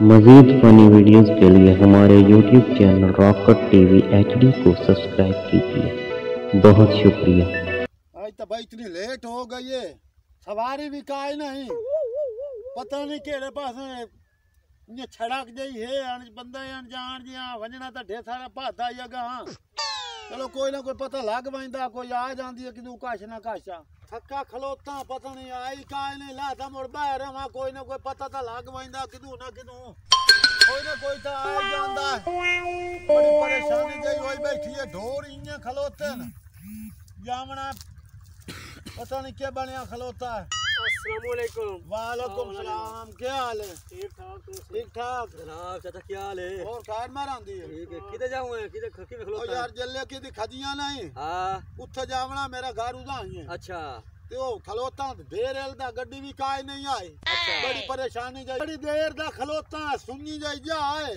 मज़ीद funny videos के लिए हमारे YouTube channel rocket TV HD को सब्सक्राइब कीजिए। बहुत शुक्रिया। आज तो भाई इतनी लेट हो गई है, सवारी भी काई नहीं, पता नहीं केड़े पास ये छड़क गई है बंदा अनजान जिया वजना तो ढेर सारा भादा ही अगा। हाँ चलो कोई ना कोई पता लग पैंदा, कोई आ जाती है कि कश ना कश थक्का खलोता पता नहीं आई काई नहीं लाता मुड़ बाहर वहां कोई ना कोई पता तो लग पैंदा कि ना कि कोई ना कोई तो आ जाता है। बड़ी परेशानी गई हुई बैठी है, ढोर इं खलोते न जामना पता नहीं क्या बनया खलोता है। अस्सलामुअलैकुम। वालेकुम सलाम, क्या हाल है? ठीक ठाक। ठीक ठाक जनाब चाचा क्या हाल है? और खैर मार आंदी है? ठीक है। किधर जाऊं है? किधर में खलोता है? यार जल्ले की दी खजियां नहीं, हां उत्थे जावना मेरा घर उदा ही है। अच्छा ते ओ खलोता देर दा गड्डी भी काई नहीं आई। बड़ी परेशानी जाई, बड़ी देर दा खलोता सुनी जाई जाए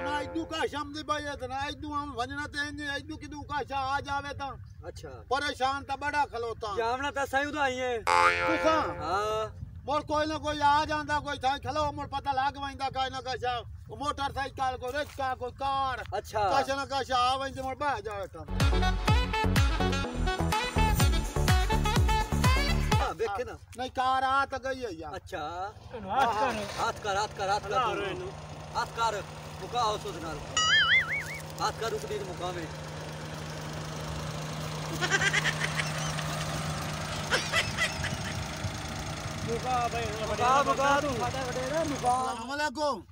ना इदू का शम दे भाई इतना इदू हम वजना ते इदू किदू का शा आ जावे ता अच्छा परेशान ता बड़ा खलोता जावना तो सही उदा ही है। तुसा हां मोर कोई ना कोई आ जांदा, कोई था खलो मोर पता लग वैंदा काई ना कशा मोटरसाइकिल को रिक्शा कोई कार अच्छा कशा ना कशा आ वैंदे मोर बह जावे ता देखे ना नहीं कार आ तो गई है यार। अच्छा हाथ कर मुका हो सो दिनार हाथ कर रुक दी मुका में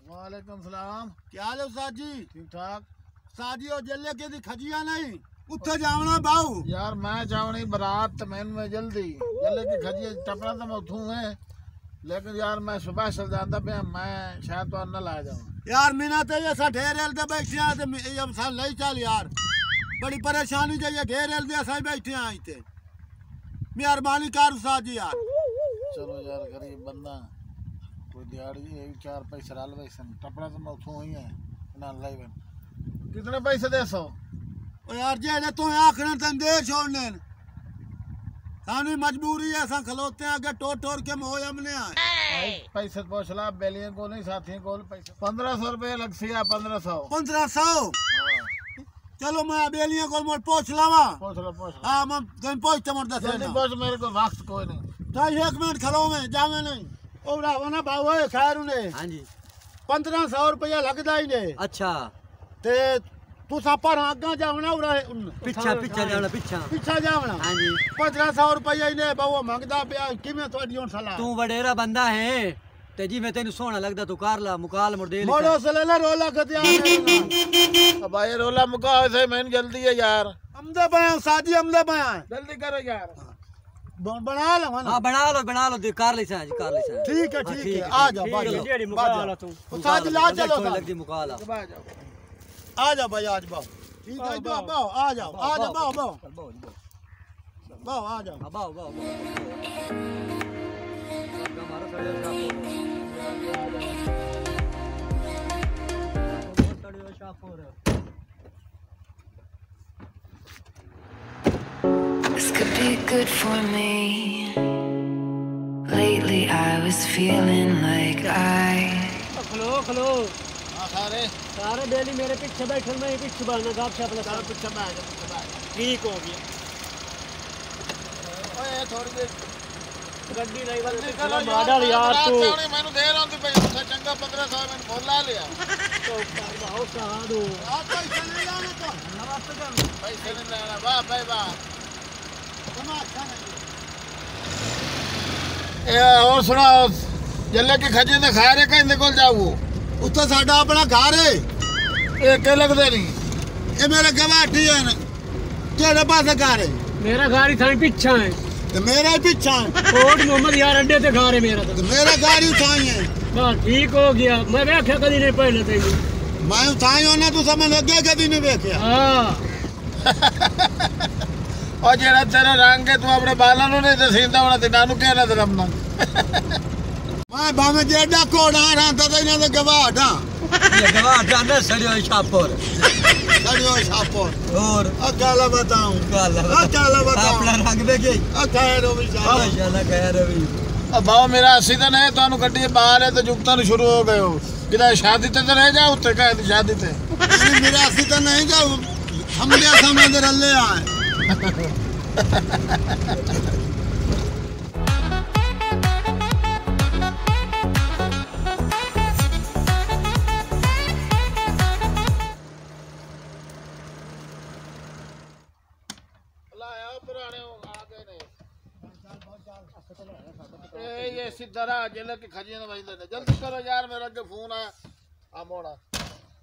वालेकुम सलाम, क्या हाल है उस्ताद जी? ठीक ठाक। शादी और जल्ले के दी खजिया नहीं उत्थे जावना बाऊ यार मैं जावनी बारात मैन में जल्दी जल्ले की खजिए टपरा तो मैं उठूँ है, लेकिन यार मैं सुबह चल जाता पे मैं शायद तो न ला जाऊँ यार मीना ते ये सा ढेर एल दे बैठे हैं ते अब सा ले चल यार, बड़ी परेशानी जाइए ढेर एल दे सा बैठे हैं आई ते मेहरबानी कर उस्ताद जी यार। चलो यार गरीब बंदा कोई दिहाड़ी है 4 पैसे डाल वैसे टपरा तो मैं उठूँ ही है ना लाई बन कितने पैसे दे सो ओ यार जे तो आखना तन दे छोड़ने सानी मजबूरी है, सा खलोते हैं आगे टोर के मोह हमने आए पैसे पूछ ला बेलियों को नहीं साथियों को पैसे 1500 रुपये लग सिया 1500 चलो मैं बेलियां को मोर पूछ लावा पूछ लो हां मैं कहीं पहुंचते मोर दस जल्दी पूछ मेरे को वक्त कोई नहीं तो 1 मिनट खलो में जावे नहीं ओ राव ना बाऊ है खैर ने। हां जी 1500 रुपया लगदा ही ने। अच्छा ते तू सा पर आगा जावना उरा पीछा जावना पीछा जावना। हां जी 1500 रुपया ही ने बाऊ मंगदा पिया किवें तोडी हुन सलाह तू वडेरा बंदा है ते जी मैं तेनु सोना लगदा तू कर ला मुकाल मोड़ दे मोड़ो सलेला रोला कतिया अब भाई रोला मुका ऐसे मैंने जल्दी है यार हमदे बया शादी हमदे बया जल्दी करो यार बना लो ना। हां बना लो दे कर ले सा जी कर ले सा ठीक है आ जाओ जेडी मुकाल तू शादी ला चलो लग दी मुकाल आ जाओ भाई आज बाओ ठीक है बाओ आ जाओ बाओ आ जाओ बाओ This could be good for me. Lately I was feeling like खलो सारे डेली मेरे पीछे बैठे मैं पीछे बना गाप छाप लगा पीछे बैठ ठीक हो गया। ओए थोड़ी देर गड्डी नहीं वाला मॉडल यार तू मैंने दे रहा हूं पैसा चंगा 1500 मैंने बोल ला लिया तो बहुत कहा दो आप पैसे ले जाने तो नमस्ते कर पैसे नहीं लेना वाह भाई वाह तुम अच्छा नहीं ए और सुना जल्ले की खजी ने खा रे कहीं निकल जाओ उत्ते साडा अपना घर है ए के लगदे नहीं ये मेरे गवाठी है ना केड़े पासे घर है मेरा गाड़ी थाई पीछा है तो मेरा ही पीछा है कोट मोहम्मद यार अड्डे ते घर है मेरा तो मेरा गाड़ी उठाई है बस ठीक हो गया मैं वेख्या कदी नहीं पहले तेनू मैं उठाई होना तू समझ लगे कदी नहीं वेख्या। हां और जेड़ा तेरा रंग है तू अपने बालों नु नहीं दसींदा होना ते नानू कहना ते रमना मैं भावे जेड़ा कोड़ा रहा था तो इन्हां दे गवाठ ये गवाठ जाने सड़ियो छापोर और अकाला बताऊं अपना रंग देखे खैर हो भी माशाल्लाह खैर हो भी अब भाव मेरा अस्सी तो नहीं तो गड्डी बाहर है तो जुगता शुरू हो गए हो कि शादी ते रह जाओ उत्ते कह शादी ते मेरा अस्सी तो नहीं जाओ हम समय दे रल्ले आए ये सीधा जिले के खजिए ने भाई जल्दी करो यार मेरा के फोन आया आ मोड़ा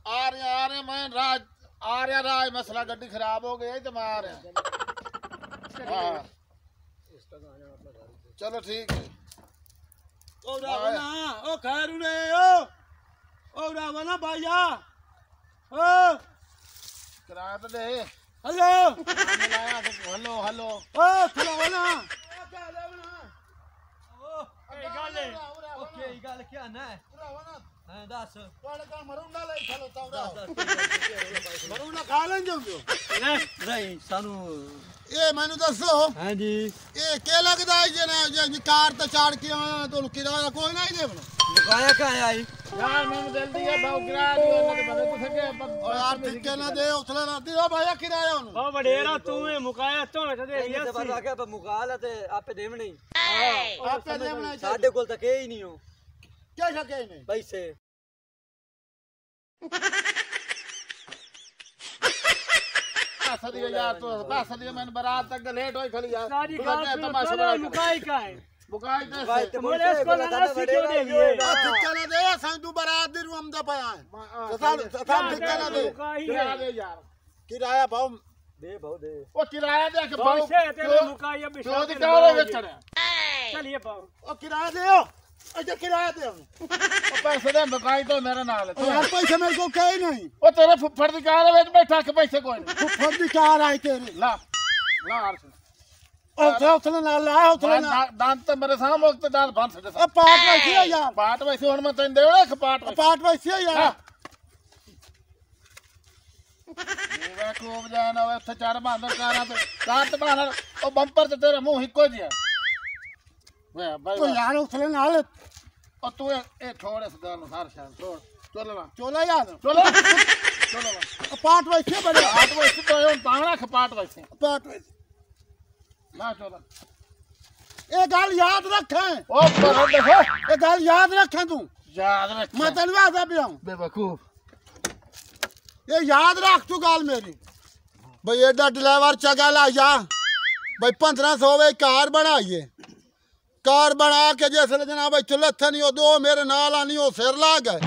आ रहे मैं राज आ रहा राज मसला गड्डी खराब हो गई तो मैं आ रहा हाँ चलो ठीक है ओ रावणा ओ खैरू रे ओ रावणा भैया ओ किराया तो दे हेलो हेलो हेलो ओ रावणा ओके गल क्या ना है हां दस ਤੁਹਾਡੇ ਕੋਲ ਮਰੂੰਡਾ ਲਈ ਚਲੋ ਤੌਰਾ ਮਰੂੰਡਾ ਖਾ ਲੈਂਦੇ ਹੋ ਨਹੀਂ ਸਾਨੂੰ ਇਹ ਮੈਨੂੰ ਦੱਸੋ ਹਾਂਜੀ ਇਹ ਕੀ ਲੱਗਦਾ ਹੈ ਜੇ ਕਾਰ ਤੇ ਚਾੜ ਕੇ ਆਇਆ ਤੁਹਾਨੂੰ ਕਿਰਾਇਆ ਕੋਈ ਨਹੀਂ ਦੇਵਣਾ ਮੁਕਾਇਆ ਕਾ ਆਈ यार मैंने जल्दी है भाव किराया दियो ना तो बने कुछ के और यार ठिके ना दे उसले ना दियो भैया किराया उन ओ वडेरा तू में मुकाया तो मैं दे दिया बस आके पे मुकाला ते आपे देवणी आपे देवना साडे कोल तक ही नहीं हो क्या सके नहीं पैसे पैसा दियो यार तो पैसा दियो मैंने बारात तक लेट होई खली यार सारी गाल मुकाई का है बुकाई दे मोरे इसको ना क्यों दे दिए ठिके ना दे संग तू बारात दी रूम दे पाया है साल ठिके ना दे किराया दे यार किराया भाव दे भाव दे ओ किराया दे के भाव से तेरे मुकाई अब तो दिखाओ रे चढ़ा चलिए भाव ओ किराया दे अच्छा किराया दे ओ पैसे दे बुकाई तो मेरे नाल है यार पैसे मेरे को कहीं नहीं ओ तेरे फुफड़ दी कार में बैठा के पैसे कोई नहीं फुफड़ दी कार आई तेरी ला यार उथले ना ला उथले ना दांत ते मेरे सामने वक्त दांत बंद से अब पाट वैसी है यार पाट वैसे हुन मैं तैन देवड़ा पाट वैसी है यार वे खूब जाना वे थे चार बांधर कारा ते कार ते बाहर ओ बम्पर ते तेरे मुंह हिको दिया वे भाई तो यार उथले ना ले ओ तू ए छोड़ इस गाल सार शान छोड़ चल ना चोला यार चलो पाट वैसी बड़े पाट वैसे तो हुन तांगड़ा खपाट वैसे पाट वैसी ना चलो ये गल याद रखें ओ पर देखो ये गल याद रखें तू याद रख मैं तेन वादा पिया बेवकूफ ये याद रख तू गल मेरी भाई एडा ड्राइवर चगा लाया भाई 1500 वे कार बनाइए कार बना के जिसले जनाब चुले थे नहीं दो मेरे नाल आनी वो सिर ला गए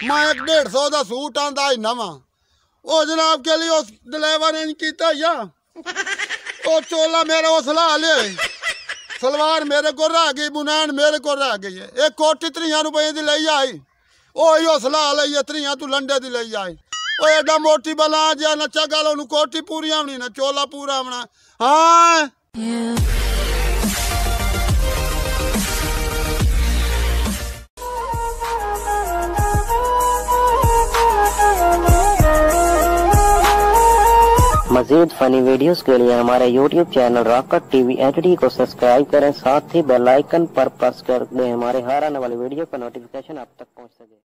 मैं 150 का सूट आंदा ही नवा ओ जनाब के लिए उस ड्राइवर ने किया या ओ चोला मेरा वो सलाह ले सलवार मेरे को रह गई बुनैन मेरे को रह गई है एक कोटी 30 रुपये की ली आई ओ सलाह ली 30 तू लंडे की ली आई ओ एडा मोटी बला जा नचा गल ओनू कोटी पूरी आनी ना चोला पूरा आना हाँ मज़ीद फ़नी वीडियोस के लिए हमारे YouTube channel rock-cut TV HD को सब्सक्राइब करें, साथ ही बेल आइकन पर प्रेस कर दें हमारे हर आने वाली वीडियो का नोटिफिकेशन आप तक पहुंच सके।